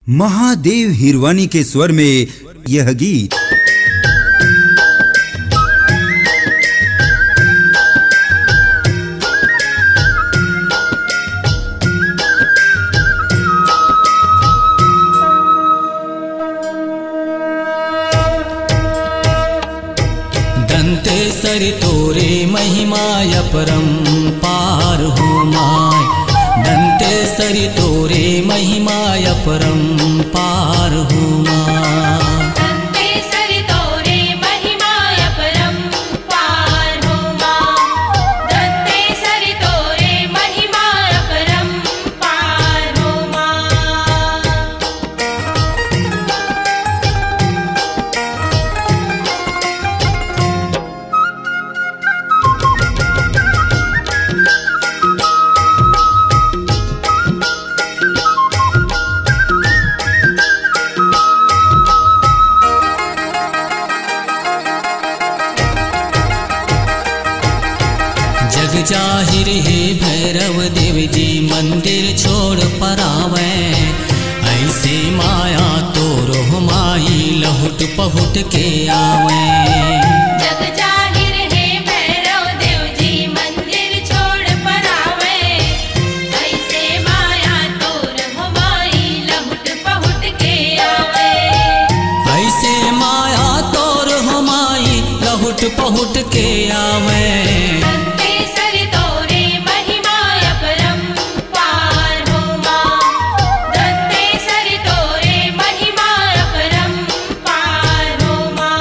महादेव हिरवानी के स्वर में यह गीत। दंतेसरि तोरे महिमा अपरंपार हो माय। दंतेसरि तोरे महिमा अपरंपार हो माय। दंतेसरि तोरे महिमा अपरंपार हो माय। दंतेसरि तोरे महिमा अपरंपार हो माय। जग जाहिर है भैरव देव जी मंदिर छोड़ परावे। ऐसे माया तोरो माई लहुट पहुट के आवे। जग जाहिर है भैरव देव जी मंदिर छोड़ परावे। ऐसे माया तोर हमाई लहुट पहुट के आवे। ऐसे माया तोर हमाई लहुट पहुट के आवे। दंतेसरि तोरे महिमा अपरंपार हो माय। दंतेसरि तोरे महिमा अपरंपार हो माय।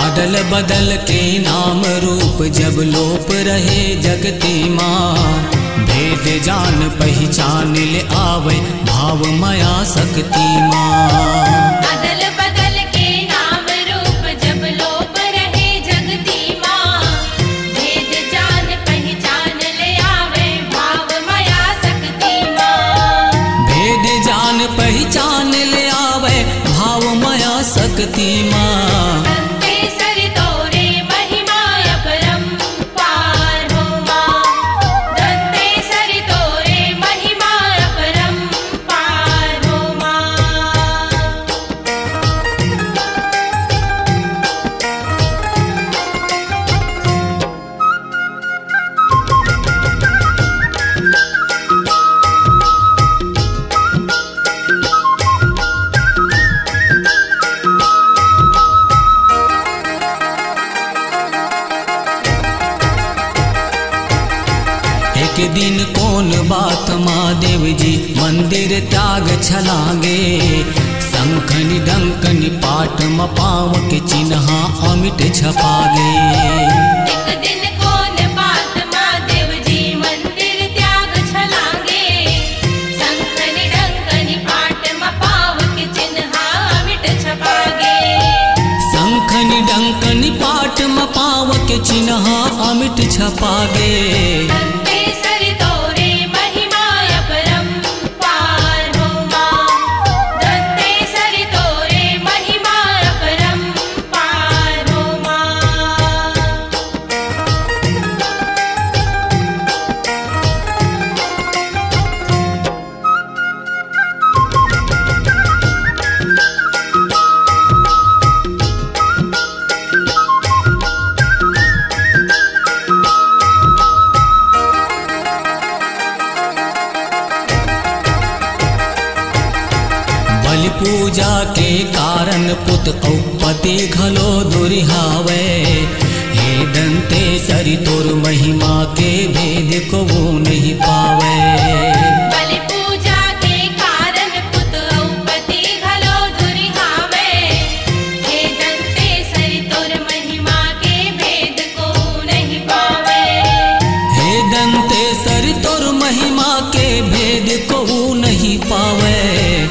अदल बदल के नाम रूप जब लोप रहे जगती माँ। भेद जान पहचान ले आवे भाव माया शक्ति माँ। अदल बदल के नाम रूप जब लोप रहे जगती माँ। भेद जान पहचान ले आवे भाव माया शक्ति माँ। भेद जान पहचान ले आवे भाव माया शक्ति माँ। दंतेसरि तोरे महिमा अपरंपार हो माय। दंतेसरि तोरे महिमा अपरंपार हो माय। एक दिन कौन बात महादेव जी मंदिर त्याग छलांगे। शंखनि डंकनि पाठ म पाव के चिन्हा अमिट छपागे। एक दिन कौन बात महादेव जी मंदिर त्याग छलांगे। शंखनि डंकनि पाठ म पाव के चिन्हा अमिट छपागे। शंखनि डंकनि पाठ म पाव के चिन्हा अमिट छपागे। दंतेसरि तोरे महिमा अपरंपार हो माय। दंतेसरि तोरे महिमा अपरंपार हो माय। बलि पूजा के कारण पुत औ पति घलो दुरिहावे। हे दंतेसरि तोर महिमा के भेद को वो नहीं पावे। बलि पूजा के कारण पुत औ पति घलो दुरिहावे। हे दंतेसरि तोर महिमा के भेद को नहीं पावे। हे दंतेसरि तोर महिमा के भेद को वो नहीं पावे।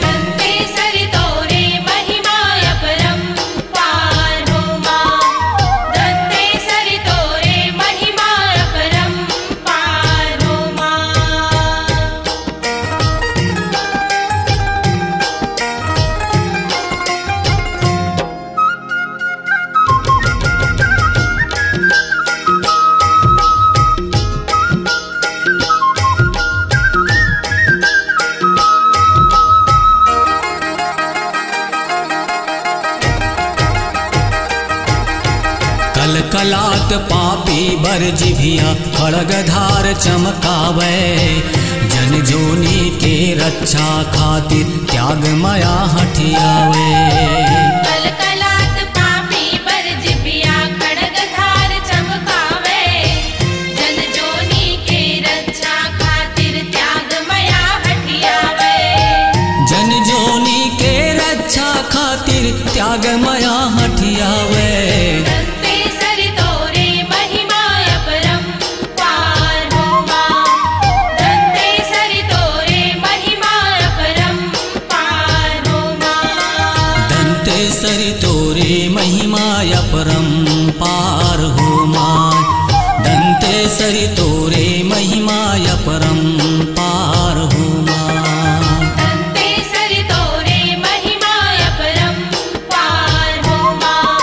दंतेसरि तोरे महिमा अपरंपार हो माय। कलात पापी बर जिभिया खड़गधार चमकावे जन जोनी के रक्षा खातिर त्याग माया हठियावे कलकलात पापी बर जिभिया खड़गधार चमकावे जन जोनी के रक्षा खातिर त्याग माया हठियावे जन जोनी के रक्षा खातिर त्याग माया हठियावे दंते सरि तोरे महिमा अपरंपार हो मां दंते सरि तोरे महिमा अपरंपार हो मां दंते सरि तोरे महिमा अपरंपार हो मां दंते सरि तोरे महिमा अपरंपार हो मां दंते सरि तोरे महिमा अपरंपार हो मां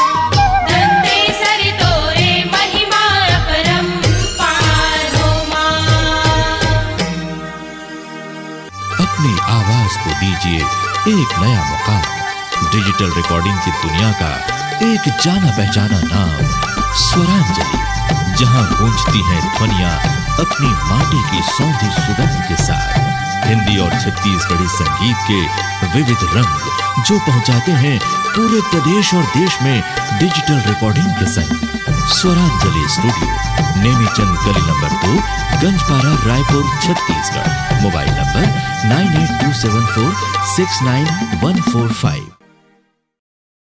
दंते सरि तोरे महिमा अपरंपार हो मां। अपनी आवाज को दीजिए एक नया मुकाम। डिजिटल रिकॉर्डिंग की दुनिया का एक जाना पहचाना नाम स्वरांजलि, जहां गूंजती हैं ध्वनियां अपनी माटी की सौंधी सुगंध के साथ। हिंदी और छत्तीसगढ़ी संगीत के विविध रंग जो पहुंचाते हैं पूरे प्रदेश और देश में डिजिटल रिकॉर्डिंग के संग। स्वरांजलि स्टूडियो, नेमीचंद गली number 2, Ganjpara, Raipur, Chhattisgarh. Mobile number 9827469145।